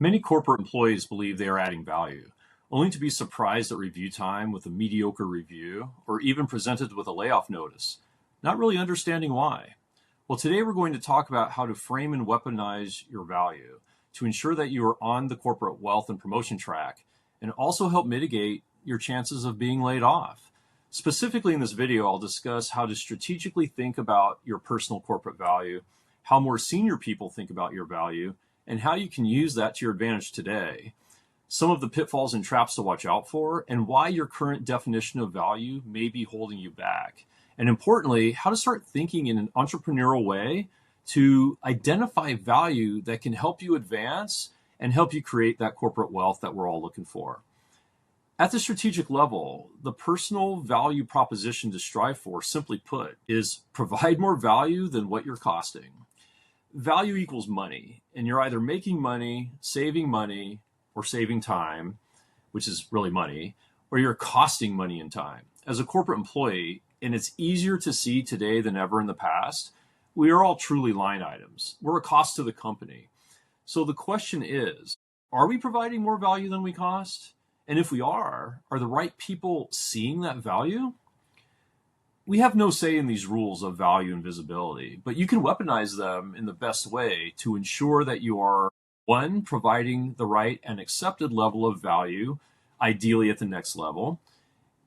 Many corporate employees believe they are adding value, only to be surprised at review time with a mediocre review or even presented with a layoff notice, not really understanding why. Well, today we're going to talk about how to frame and weaponize your value to ensure that you are on the corporate wealth and promotion track and also help mitigate your chances of being laid off. Specifically in this video, I'll discuss how to strategically think about your personal corporate value, how more senior people think about your value, and how you can use that to your advantage today. Some of the pitfalls and traps to watch out for, and why your current definition of value may be holding you back. And importantly, how to start thinking in an entrepreneurial way to identify value that can help you advance and help you create that corporate wealth that we're all looking for. At the strategic level, the personal value proposition to strive for, simply put, is provide more value than what you're costing. Value equals money, and you're either making money, or saving time, which is really money, or you're costing money and time. As a corporate employee, and it's easier to see today than ever in the past, we are all truly line items. We're a cost to the company. So the question is, are we providing more value than we cost? And if we are the right people seeing that value? We have no say in these rules of value and visibility, but you can weaponize them in the best way to ensure that you are, one, providing the right and accepted level of value, ideally at the next level,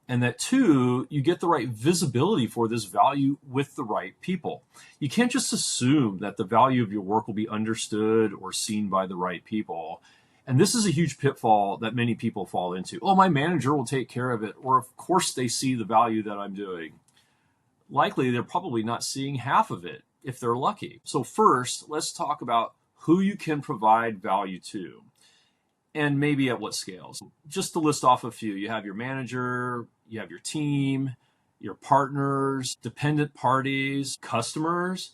and that two, you get the right visibility for this value with the right people. You can't just assume that the value of your work will be understood or seen by the right people. And this is a huge pitfall that many people fall into. Oh, my manager will take care of it. Or of course they see the value that I'm doing. Likely they're probably not seeing half of it if they're lucky. So first, let's talk about who you can provide value to and maybe at what scales. Just to list off a few, you have your manager, you have your team, your partners, dependent parties, customers.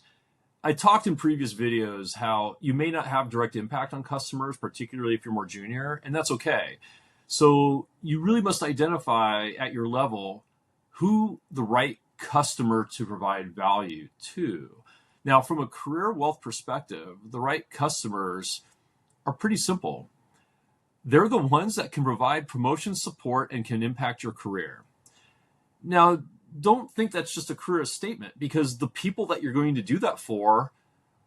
I talked in previous videos how you may not have direct impact on customers, particularly if you're more junior, and that's okay. So you really must identify at your level who the right customer to provide value to. Now, from a career wealth perspective, the right customers are pretty simple. They're the ones that can provide promotion support and can impact your career. Now, don't think that's just a career statement, because the people that you're going to do that for,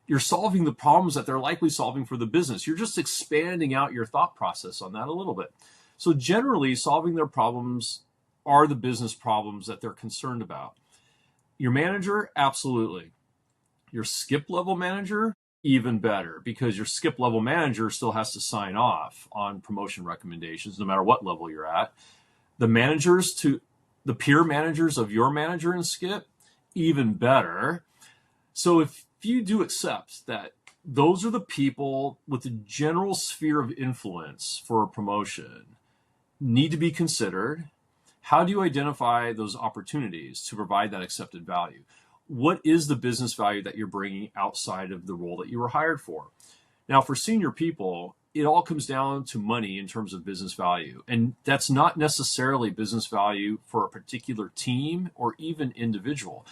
you're solving the problems that they're likely solving for the business. You're just expanding out your thought process on that a little bit. So generally, solving their problems are the business problems that they're concerned about. Your manager, absolutely. Your skip level manager, even better, because your skip level manager still has to sign off on promotion recommendations, no matter what level you're at. The peer managers of your manager in skip, even better. So if you do accept that those are the people with the general sphere of influence for a promotion need to be considered, how do you identify those opportunities to provide that accepted value? What is the business value that you're bringing outside of the role that you were hired for? Now, for senior people, it all comes down to money in terms of business value. And that's not necessarily business value for a particular team or even individual.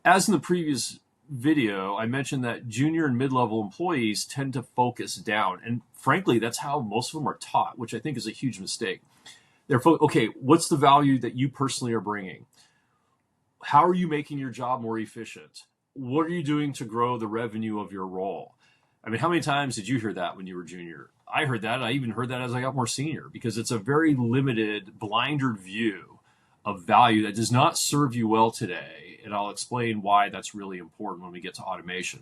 As in the previous video, I mentioned that junior and mid-level employees tend to focus down. And frankly, that's how most of them are taught, which I think is a huge mistake. They're okay, what's the value that you personally are bringing? How are you making your job more efficient? What are you doing to grow the revenue of your role? I mean, how many times did you hear that when you were junior? I heard that. I even heard that as I got more senior, because it's a very limited, blindered view of value that does not serve you well today. And I'll explain why that's really important when we get to automation.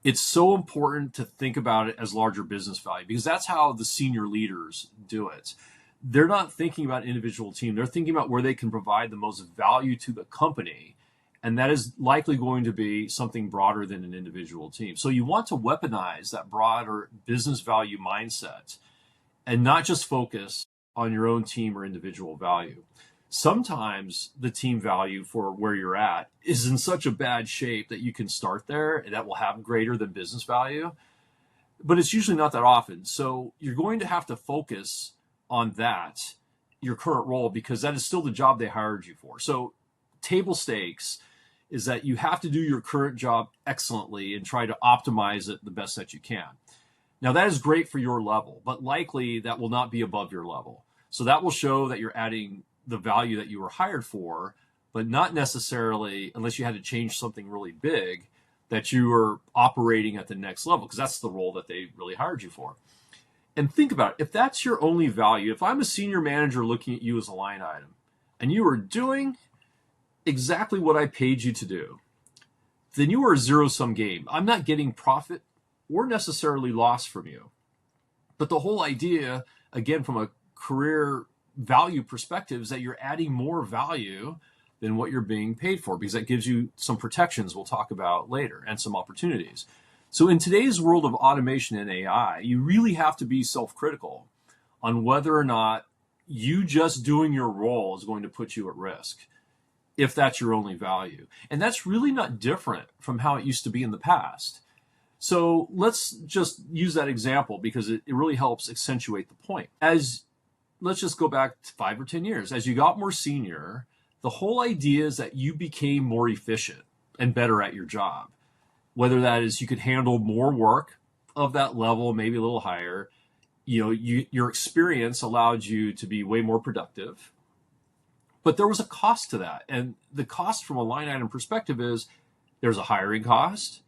It's so important to think about it as larger business value, because that's how the senior leaders do it. They're not thinking about individual team. They're thinking about where they can provide the most value to the company. And that is likely going to be something broader than an individual team. So you want to weaponize that broader business value mindset and not just focus on your own team or individual value. Sometimes the team value for where you're at is in such a bad shape that you can start there and that will have greater than business value, but it's usually not that often. So you're going to have to focus on that, your current role, because that is still the job they hired you for. So table stakes is that you have to do your current job excellently and try to optimize it the best that you can. Now that is great for your level, but likely that will not be above your level. So that will show that you're adding the value that you were hired for, but not necessarily, unless you had to change something really big, that you are operating at the next level, because that's the role that they really hired you for. And think about it. If that's your only value, if I'm a senior manager looking at you as a line item and you are doing exactly what I paid you to do, then you are a zero-sum game. I'm not getting profit or necessarily loss from you. But the whole idea, again, from a career value perspective, is that you're adding more value than what you're being paid for, because that gives you some protections we'll talk about later and some opportunities. So in today's world of automation and AI, you really have to be self-critical on whether or not you just doing your role is going to put you at risk, if that's your only value. And that's really not different from how it used to be in the past. So let's just use that example because it really helps accentuate the point. Let's just go back to 5 or 10 years. As you got more senior, the whole idea is that you became more efficient and better at your job. Whether that is you could handle more work of that level, maybe a little higher. Your experience allowed you to be way more productive. But there was a cost to that. And the cost from a line item perspective is there's a hiring cost.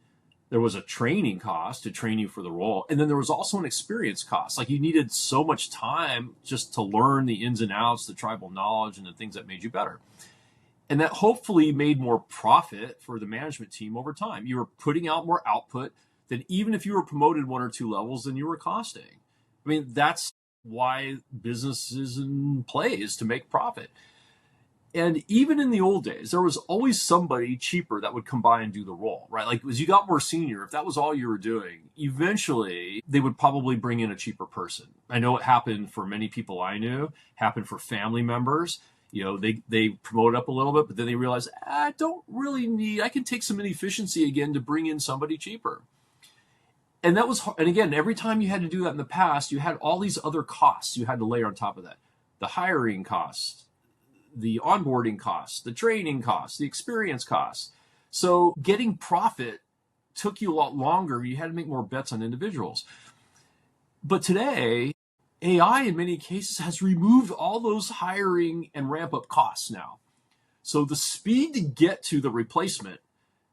There was a training cost to train you for the role. And then there was also an experience cost. Like you needed so much time just to learn the ins and outs, the tribal knowledge, and the things that made you better. And that hopefully made more profit for the management team over time. You were putting out more output than even if you were promoted 1 or 2 levels, then you were costing. I mean, that's why business is in play, is to make profit. And even in the old days, there was always somebody cheaper that would come by and do the role, right? Like as you got more senior, if that was all you were doing, eventually they would probably bring in a cheaper person. I know it happened for many people I knew, happened for family members. They promote up a little bit, but then they realize, I don't really need, I can take some inefficiency again to bring in somebody cheaper. And again, every time you had to do that in the past, you had all these other costs you had to layer on top of that. The hiring costs, the onboarding costs, the training costs, the experience costs. So getting profit took you a lot longer. You had to make more bets on individuals. But today, AI in many cases has removed all those hiring and ramp up costs now. So the speed to get to the replacement,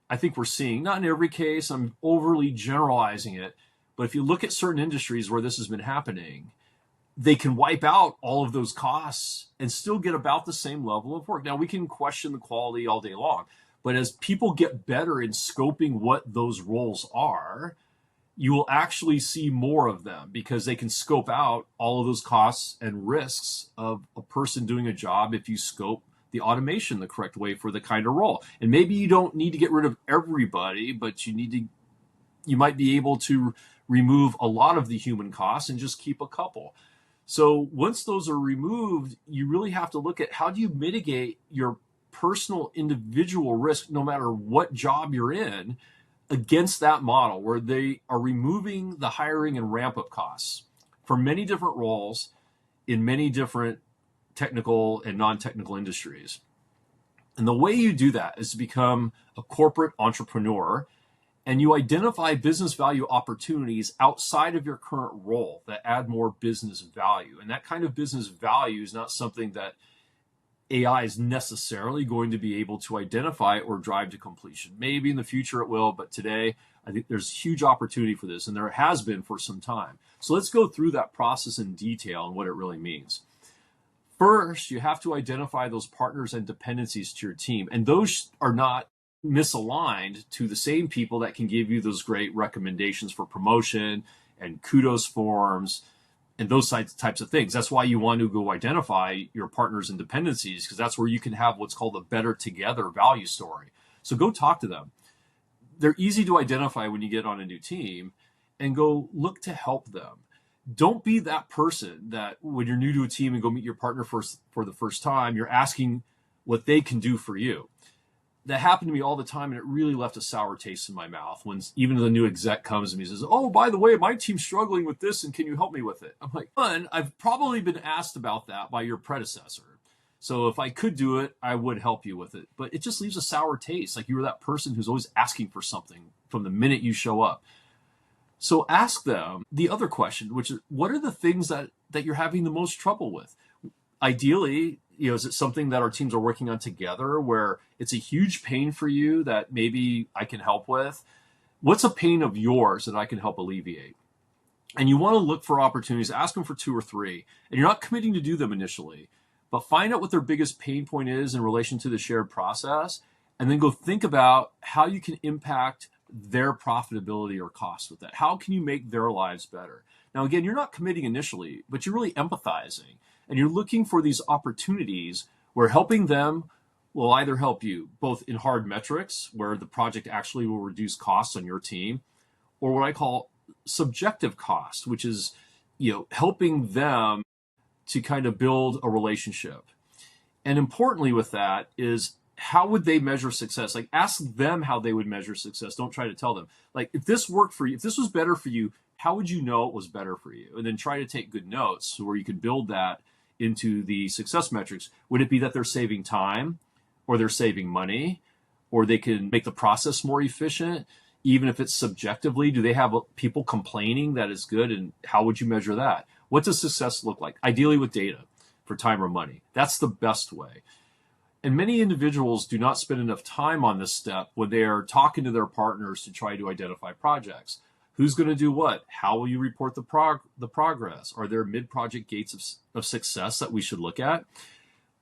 I think we're seeing, not in every case, I'm overly generalizing it, but if you look at certain industries where this has been happening, they can wipe out all of those costs and still get about the same level of work. Now, we can question the quality all day long, but as people get better in scoping what those roles are, you will actually see more of them because they can scope out all of those costs and risks of a person doing a job if you scope the automation the correct way for the kind of role. And maybe you don't need to get rid of everybody, but you might be able to remove a lot of the human costs and just keep a couple. So once those are removed, you really have to look at how do you mitigate your personal individual risk, no matter what job you're in, against that model where they are removing the hiring and ramp up costs for many different roles in many different technical and non-technical industries. And the way you do that is to become a corporate entrepreneur, and you identify business value opportunities outside of your current role that add more business value. And that kind of business value is not something that AI is necessarily going to be able to identify or drive to completion. Maybe in the future it will, but today I think there's huge opportunity for this, and there has been for some time. So let's go through that process in detail and what it really means. First, you have to identify those partners and dependencies to your team, and those are not misaligned to the same people that can give you those great recommendations for promotion and kudos forms and those types of things. That's why you want to go identify your partners and dependencies, because that's where you can have what's called a better together value story. So go talk to them. They're easy to identify when you get on a new team, and go look to help them. Don't be that person that when you're new to a team and go meet your partner for the first time, you're asking what they can do for you. That happened to me all the time, and it really left a sour taste in my mouth when even the new exec comes to me and says, oh, by the way, my team's struggling with this, and can you help me with it? I'm like, one, I've probably been asked about that by your predecessor. So if I could do it, I would help you with it. But it just leaves a sour taste, like you were that person who's always asking for something from the minute you show up. So ask them the other question, which is, what are the things that you're having the most trouble with? Ideally, is it something that our teams are working on together where it's a huge pain for you that maybe I can help with? What's a pain of yours that I can help alleviate? And you want to look for opportunities, ask them for 2 or 3, and you're not committing to do them initially, but find out what their biggest pain point is in relation to the shared process, and then go think about how you can impact their profitability or cost with that. How can you make their lives better? Now, again, you're not committing initially, but you're really empathizing, and you're looking for these opportunities where helping them will either help you both in hard metrics, where the project actually will reduce costs on your team, or what I call subjective cost, which is helping them to kind of build a relationship. And importantly with that is, how would they measure success? Like, ask them how they would measure success. Don't try to tell them. Like, if this worked for you, if this was better for you, how would you know it was better for you? And then try to take good notes where you can build that into the success metrics. Would it be that they're saving time, or they're saving money, or they can make the process more efficient? Even if it's subjectively, do they have people complaining that it's good? And how would you measure that? What does success look like? Ideally with data for time or money. That's the best way. And many individuals do not spend enough time on this step when they are talking to their partners to try to identify projects. Who's going to do what? How will you report the progress? Are there mid-project gates of success that we should look at?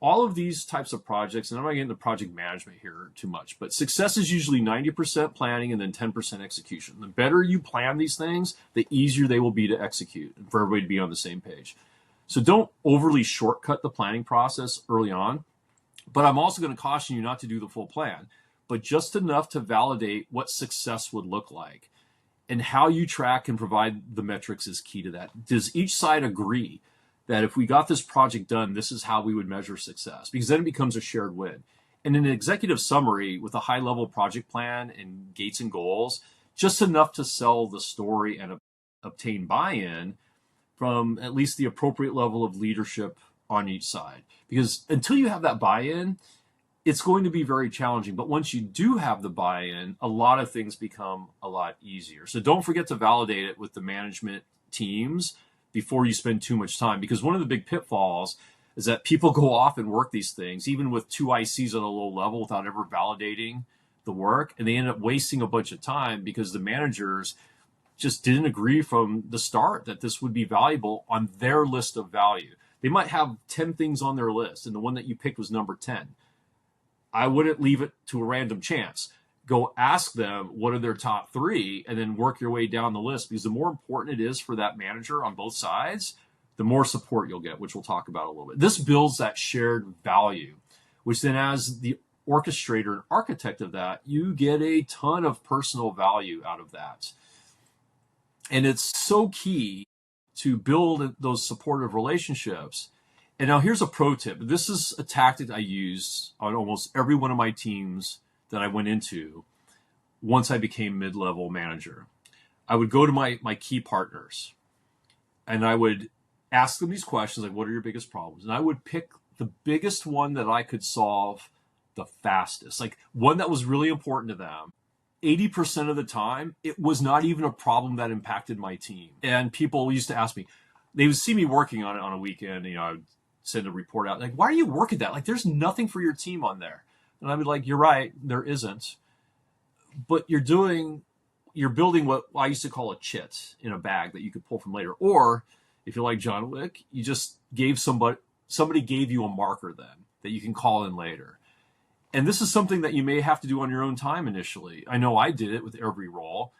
All of these types of projects, and I'm not getting into project management here too much, but success is usually 90% planning and then 10% execution. The better you plan these things, the easier they will be to execute and for everybody to be on the same page. So don't overly shortcut the planning process early on, but I'm also going to caution you not to do the full plan, but just enough to validate what success would look like. And how you track and provide the metrics is key to that. Does each side agree that if we got this project done, this is how we would measure success? Because then it becomes a shared win. And an executive summary with a high-level project plan and gates and goals, just enough to sell the story and obtain buy-in from at least the appropriate level of leadership on each side. Because until you have that buy-in, it's going to be very challenging. But once you do have the buy-in, a lot of things become a lot easier. So don't forget to validate it with the management teams before you spend too much time. Because one of the big pitfalls is that people go off and work these things, even with 2 ICs at a low level, without ever validating the work. And they end up wasting a bunch of time because the managers just didn't agree from the start that this would be valuable on their list of value. They might have 10 things on their list, and the one that you picked was number 10. I wouldn't leave it to a random chance. Go ask them what are their top 3, and then work your way down the list, because the more important it is for that manager on both sides, the more support you'll get, which we'll talk about a little bit. This builds that shared value, which then, as the orchestrator and architect of that, you get a ton of personal value out of that. And it's so key to build those supportive relationships. And now here's a pro tip. This is a tactic I used on almost every one of my teams that I went into once I became mid-level manager. I would go to my key partners and I would ask them these questions like, what are your biggest problems? And I would pick the biggest one that I could solve the fastest, like one that was really important to them. 80% of the time, it was not even a problem that impacted my team. And people used to ask me, they would see me working on it on a weekend, I would send a report out, like, why are you working that? Like, there's nothing for your team on there. And I'd be like, you're right, there isn't. But you're building what I used to call a chit in a bag that you could pull from later. Or if you're like John Wick, you just gave somebody gave you a marker then that you can call in later. And this is something that you may have to do on your own time initially. I know I did it with every role,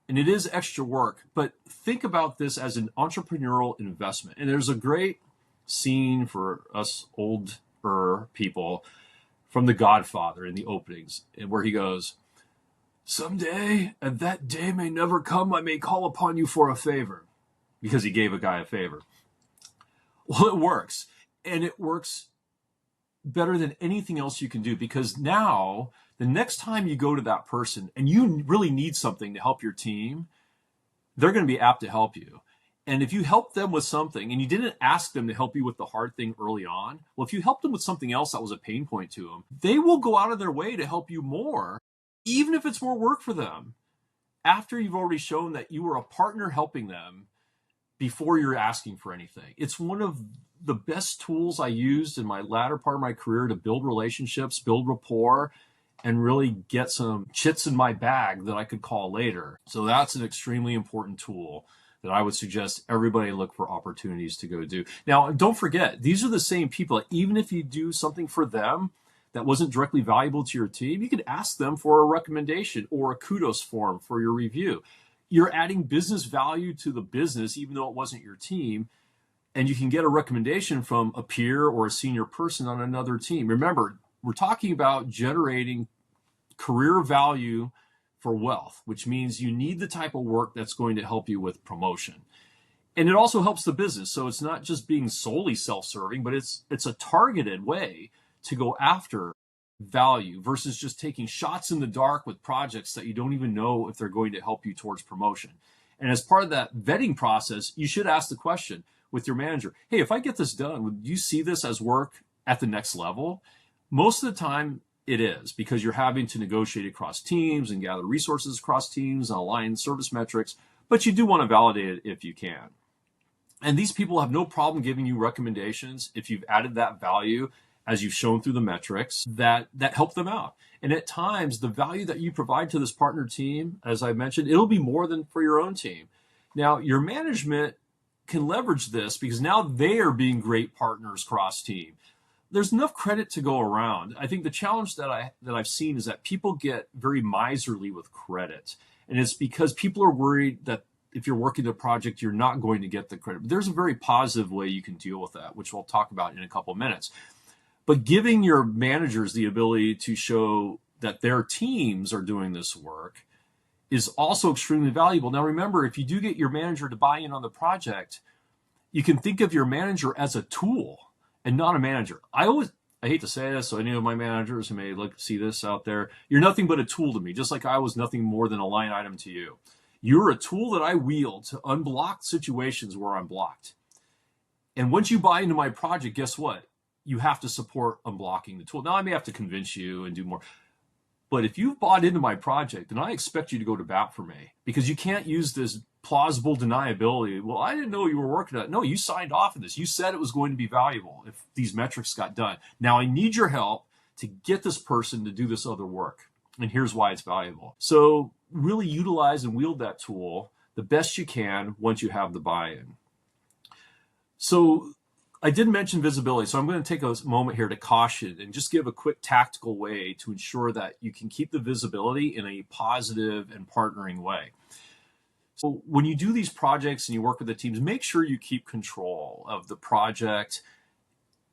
and it is extra work, but think about this as an entrepreneurial investment. And there's a great scene for us older people from The Godfather in the openings, and where he goes, someday, and that day may never come, I may call upon you for a favor, because he gave a guy a favor. Well, it works, and it works better than anything else you can do, because now the next time you go to that person and you really need something to help your team, they're going to be apt to help you. And if you help them with something and you didn't ask them to help you with the hard thing early on, well, if you helped them with something else that was a pain point to them, they will go out of their way to help you more, even if it's more work for them. after you've already shown that you were a partner helping them before you're asking for anything. It's one of the best tools I used in my latter part of my career to build relationships, build rapport, and really get some chits in my bag that I could call later. So that's an extremely important tool that I would suggest everybody look for opportunities to go do. Now, don't forget, these are the same people. Even if you do something for them that wasn't directly valuable to your team, you could ask them for a recommendation or a kudos form for your review. You're adding business value to the business, even though it wasn't your team, and you can get a recommendation from a peer or a senior person on another team. Remember, we're talking about generating career value for wealth, which means you need the type of work that's going to help you with promotion. And it also helps the business. So it's not just being solely self-serving, but it's a targeted way to go after value versus just taking shots in the dark with projects that you don't even know if they're going to help you towards promotion. And as part of that vetting process, you should ask the question with your manager, hey, if I get this done, would you see this as work at the next level? Most of the time it is, because you're having to negotiate across teams and gather resources across teams and align service metrics, but you do want to validate it if you can. And these people have no problem giving you recommendations if you've added that value as you've shown through the metrics that help them out. And at times, the value that you provide to this partner team, as I mentioned, it'll be more than for your own team. Now, your management can leverage this because now they are being great partners cross team. There's enough credit to go around. I think the challenge that I've seen is that people get very miserly with credit. And it's because people are worried that if you're working a project, you're not going to get the credit. But there's a very positive way you can deal with that, which we'll talk about in a couple of minutes. But giving your managers the ability to show that their teams are doing this work is also extremely valuable. Now, remember, if you do get your manager to buy in on the project, you can think of your manager as a tool and not a manager. I hate to say this, so any of my managers who may see this out there, you're nothing but a tool to me, just like I was nothing more than a line item to you. You're a tool that I wield to unblock situations where I'm blocked. And once you buy into my project, guess what? You have to support unblocking the tool. Now, I may have to convince you and do more. But if you've bought into my project, then I expect you to go to bat for me, because you can't use this plausible deniability. Well, I didn't know you were working on it. No, you signed off on this. You said it was going to be valuable if these metrics got done. Now I need your help to get this person to do this other work. And here's why it's valuable. So really utilize and wield that tool the best you can once you have the buy-in. So I did mention visibility, so I'm going to take a moment here to caution and just give a quick tactical way to ensure that you can keep the visibility in a positive and partnering way. So when you do these projects and you work with the teams, make sure you keep control of the project,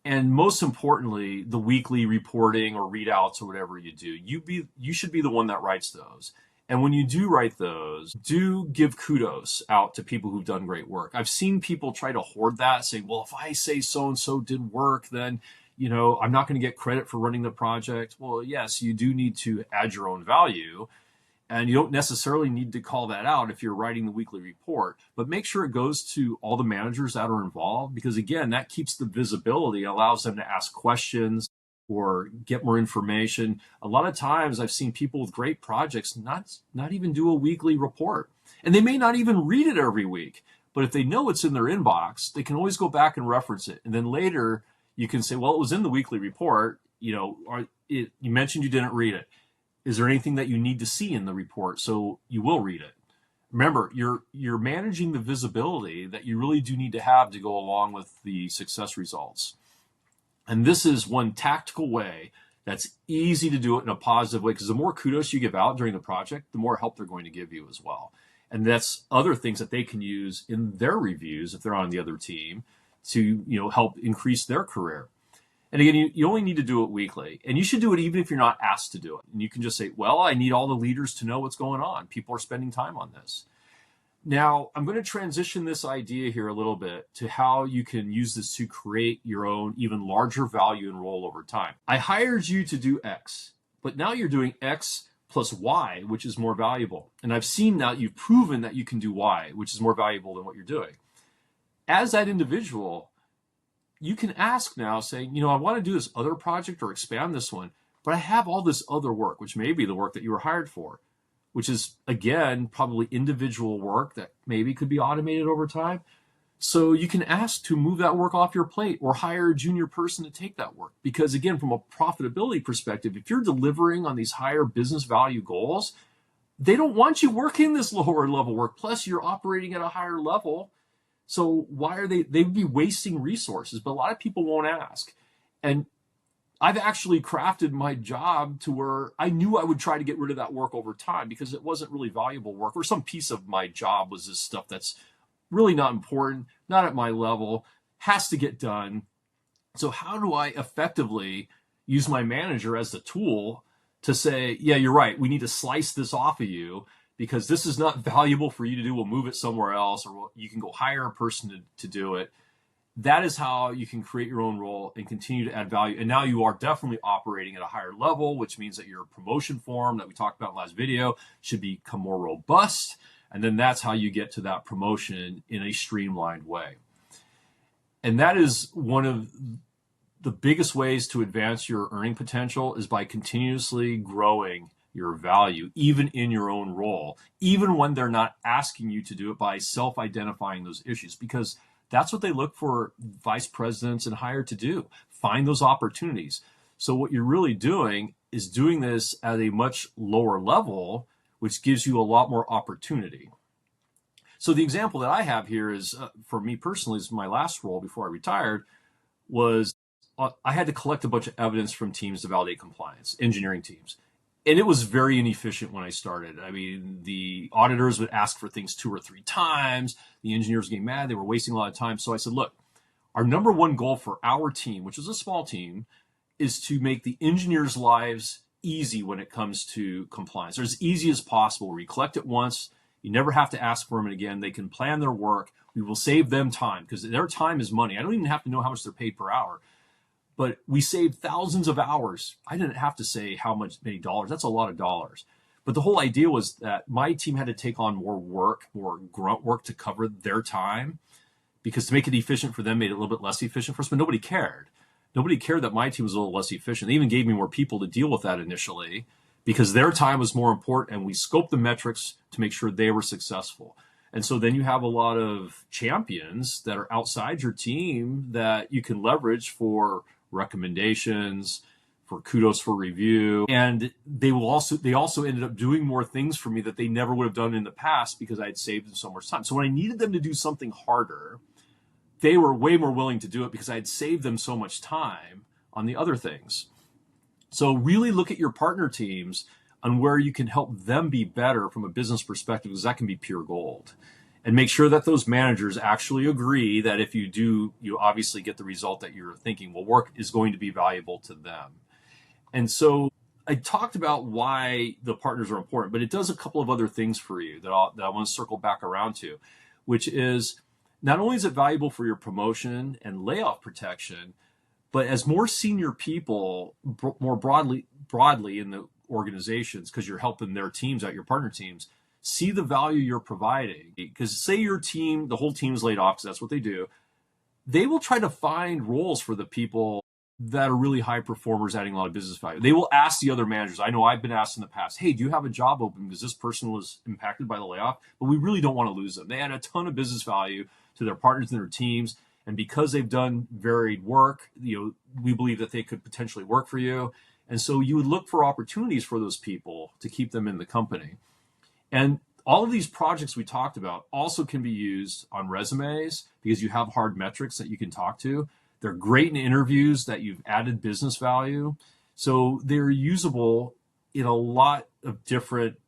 and most importantly, the weekly reporting or readouts or whatever you do. You should be the one that writes those. And when you do write those, do give kudos out to people who've done great work. I've seen people try to hoard that, saying, well, if I say so-and-so did work, then, I'm not going to get credit for running the project. Well, yes, you do need to add your own value, and you don't necessarily need to call that out if you're writing the weekly report, but make sure it goes to all the managers that are involved, because again, that keeps the visibility, allows them to ask questions or get more information. A lot of times I've seen people with great projects not even do a weekly report. And they may not even read it every week. But if they know it's in their inbox, they can always go back and reference it. And then later you can say, well, it was in the weekly report. You mentioned you didn't read it. Is there anything that you need to see in the report so you will read it? Remember, you're managing the visibility that you really do need to have to go along with the success results. And this is one tactical way that's easy to do it in a positive way, because the more kudos you give out during the project, the more help they're going to give you as well. And that's other things that they can use in their reviews if they're on the other team to help increase their career. And again, you only need to do it weekly, and you should do it even if you're not asked to do it. And you can just say, well, I need all the leaders to know what's going on. People are spending time on this. Now, I'm going to transition this idea here a little bit to how you can use this to create your own even larger value and role over time. I hired you to do X, but now you're doing X plus Y, which is more valuable. And I've seen now you've proven that you can do Y, which is more valuable than what you're doing. As that individual, you can ask now, saying, I want to do this other project or expand this one, but I have all this other work, which may be the work that you were hired for. which is, again, probably individual work that maybe could be automated over time. So you can ask to move that work off your plate or hire a junior person to take that work. Because again, from a profitability perspective, if you're delivering on these higher business value goals, they don't want you working this lower level work. Plus, you're operating at a higher level. So why are they'd be wasting resources, but a lot of people won't ask. And I've actually crafted my job to where I knew I would try to get rid of that work over time because it wasn't really valuable work, or some piece of my job was this stuff that's really not important, not at my level, has to get done. So how do I effectively use my manager as the tool to say, yeah, you're right, we need to slice this off of you because this is not valuable for you to do. We'll move it somewhere else, or you can go hire a person to do it. That is how you can create your own role and continue to add value. And now you are definitely operating at a higher level, which means that your promotion form that we talked about in the last video should become more robust. And then that's how you get to that promotion in a streamlined way. And that is one of the biggest ways to advance your earning potential, is by continuously growing your value, even in your own role, even when they're not asking you to do it, by self-identifying those issues, because that's what they look for vice presidents and higher to do, find those opportunities. So what you're really doing is doing this at a much lower level, which gives you a lot more opportunity. So the example that I have here is, for me personally, is my last role before I retired, was I had to collect a bunch of evidence from teams to validate compliance, engineering teams. And it was very inefficient when I started. I mean, the auditors would ask for things 2 or 3 times. The engineers were getting mad. They were wasting a lot of time. So I said, look, our number one goal for our team, which is a small team, is to make the engineers' lives easy when it comes to compliance. Or as easy as possible. We collect it once. You never have to ask for them again. They can plan their work. We will save them time, because their time is money. I don't even have to know how much they're paid per hour. But we saved thousands of hours. I didn't have to say many dollars. That's a lot of dollars. But the whole idea was that my team had to take on more work, more grunt work to cover their time, because to make it efficient for them made it a little bit less efficient for us. But nobody cared. Nobody cared that my team was a little less efficient. They even gave me more people to deal with that initially, because their time was more important, and we scoped the metrics to make sure they were successful. And so then you have a lot of champions that are outside your team that you can leverage for recommendations, for kudos for review. And they also ended up doing more things for me that they never would have done in the past, because I had saved them so much time. So when I needed them to do something harder, they were way more willing to do it because I had saved them so much time on the other things. So really look at your partner teams on where you can help them be better from a business perspective, because that can be pure gold. And make sure that those managers actually agree that if you do, you obviously get the result that you're thinking will work, is going to be valuable to them. And so I talked about why the partners are important, but it does a couple of other things for you that I want to circle back around to, which is, not only is it valuable for your promotion and layoff protection, but as more senior people, more broadly in the organizations, because you're helping their teams out, your partner teams, see the value you're providing. Because say your team, the whole team is laid off, because that's what they do, they will try to find roles for the people that are really high performers, adding a lot of business value. They will ask the other managers. I know I've been asked in the past, hey, do you have a job open because this person was impacted by the layoff? But we really don't want to lose them. They add a ton of business value to their partners and their teams. And because they've done varied work, we believe that they could potentially work for you. And so you would look for opportunities for those people to keep them in the company. And all of these projects we talked about also can be used on resumes, because you have hard metrics that you can talk to. They're great in interviews that you've added business value. So they're usable in a lot of different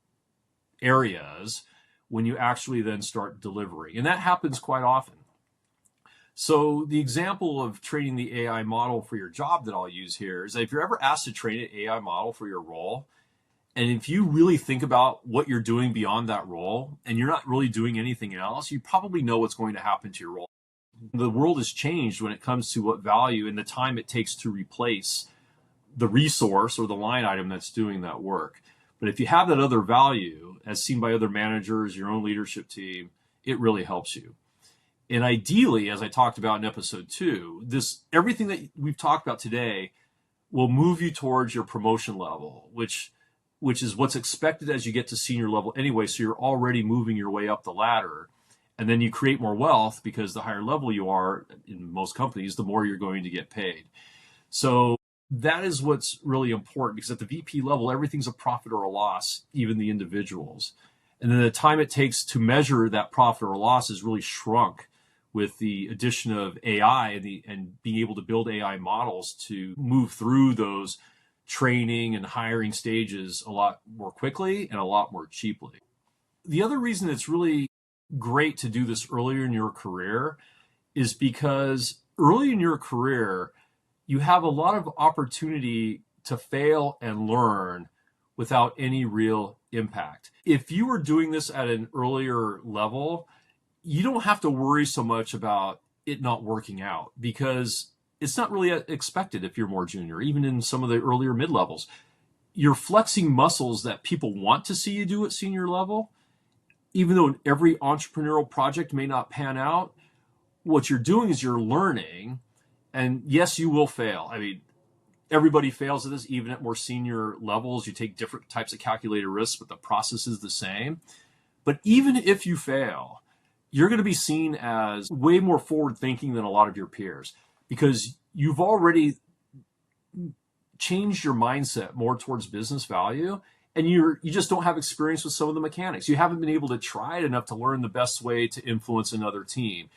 areas when you actually then start delivering. And that happens quite often. So the example of training the AI model for your job that I'll use here is that if you're ever asked to train an AI model for your role, and if you really think about what you're doing beyond that role, and you're not really doing anything else, you probably know what's going to happen to your role. The world has changed when it comes to what value and the time it takes to replace the resource or the line item that's doing that work. But if you have that other value, as seen by other managers, your own leadership team, it really helps you. And ideally, as I talked about in episode 2, everything that we've talked about today will move you towards your promotion level, which which is what's expected as you get to senior level anyway. So you're already moving your way up the ladder. And then you create more wealth because the higher level you are in most companies, the more you're going to get paid. So that is what's really important, because at the VP level, everything's a profit or a loss, even the individuals. And then the time it takes to measure that profit or loss is really shrunk with the addition of AI and being able to build AI models to move through those training and hiring stages a lot more quickly and a lot more cheaply. The other reason it's really great to do this earlier in your career is because early in your career, you have a lot of opportunity to fail and learn without any real impact. If you were doing this at an earlier level, you don't have to worry so much about it not working out, because it's not really expected if you're more junior, even in some of the earlier mid-levels. You're flexing muscles that people want to see you do at senior level. Even though every entrepreneurial project may not pan out, what you're doing is you're learning. And yes, you will fail. I mean, everybody fails at this, even at more senior levels. You take different types of calculated risks, but the process is the same. But even if you fail, you're going to be seen as way more forward thinking than a lot of your peers, because you've already changed your mindset more towards business value. And you just don't have experience with some of the mechanics. You haven't been able to try it enough to learn the best way to influence another team.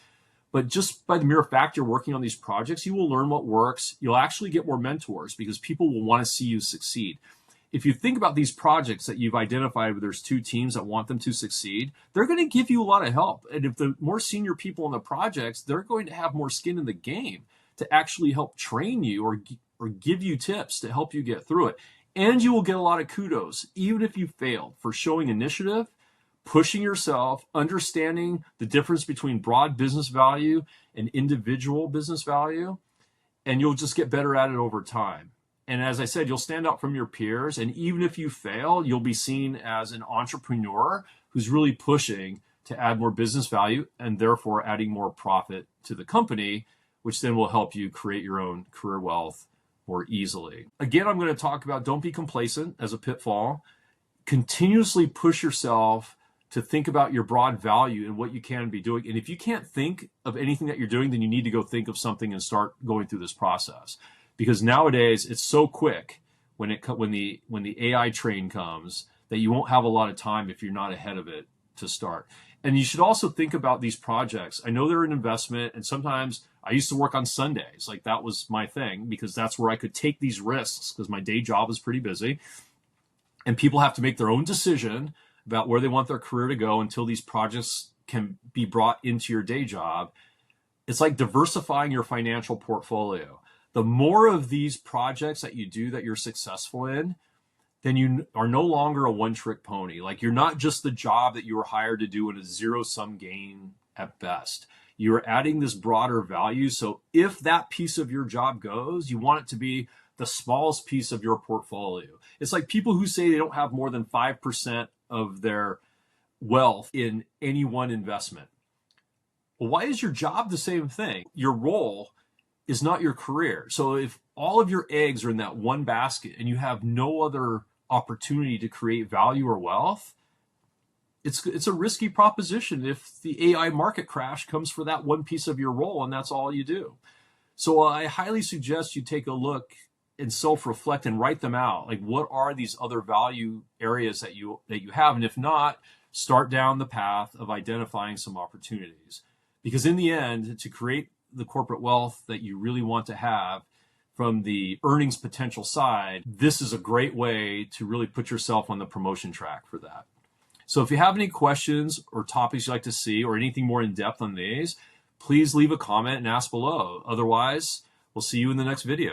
But just by the mere fact you're working on these projects, you will learn what works. You'll actually get more mentors because people will want to see you succeed. If you think about these projects that you've identified where there's two teams that want them to succeed, they're going to give you a lot of help. And if the more senior people in the projects, they're going to have more skin in the game to actually help train you or give you tips to help you get through it. And you will get a lot of kudos, even if you failed, for showing initiative, pushing yourself, understanding the difference between broad business value and individual business value, and you'll just get better at it over time. And as I said, you'll stand out from your peers, and even if you fail, you'll be seen as an entrepreneur who's really pushing to add more business value and therefore adding more profit to the company, which then will help you create your own career wealth more easily. Again, I'm going to talk about don't be complacent as a pitfall. Continuously push yourself to think about your broad value and what you can be doing. And if you can't think of anything that you're doing, then you need to go think of something and start going through this process. Because nowadays it's so quick when the AI train comes that you won't have a lot of time if you're not ahead of it to start. And you should also think about these projects. I know they're an investment, and sometimes I used to work on Sundays. Like, that was my thing, because that's where I could take these risks, because my day job is pretty busy. And people have to make their own decision about where they want their career to go until these projects can be brought into your day job. It's like diversifying your financial portfolio. The more of these projects that you do that you're successful in, then you are no longer a one-trick pony. Like, you're not just the job that you were hired to do in a zero-sum game at best. You're adding this broader value. So if that piece of your job goes, you want it to be the smallest piece of your portfolio. It's like people who say they don't have more than 5% of their wealth in any one investment. Well, why is your job the same thing? Your role is not your career. So if all of your eggs are in that one basket and you have no other opportunity to create value or wealth, it's a risky proposition if the AI market crash comes for that one piece of your role and that's all you do. So I highly suggest you take a look and self-reflect and write them out. Like, what are these other value areas that you have? And if not, start down the path of identifying some opportunities. Because in the end, to create the corporate wealth that you really want to have from the earnings potential side, this is a great way to really put yourself on the promotion track for that. So if you have any questions or topics you'd like to see or anything more in depth on these, please leave a comment and ask below. Otherwise, we'll see you in the next video.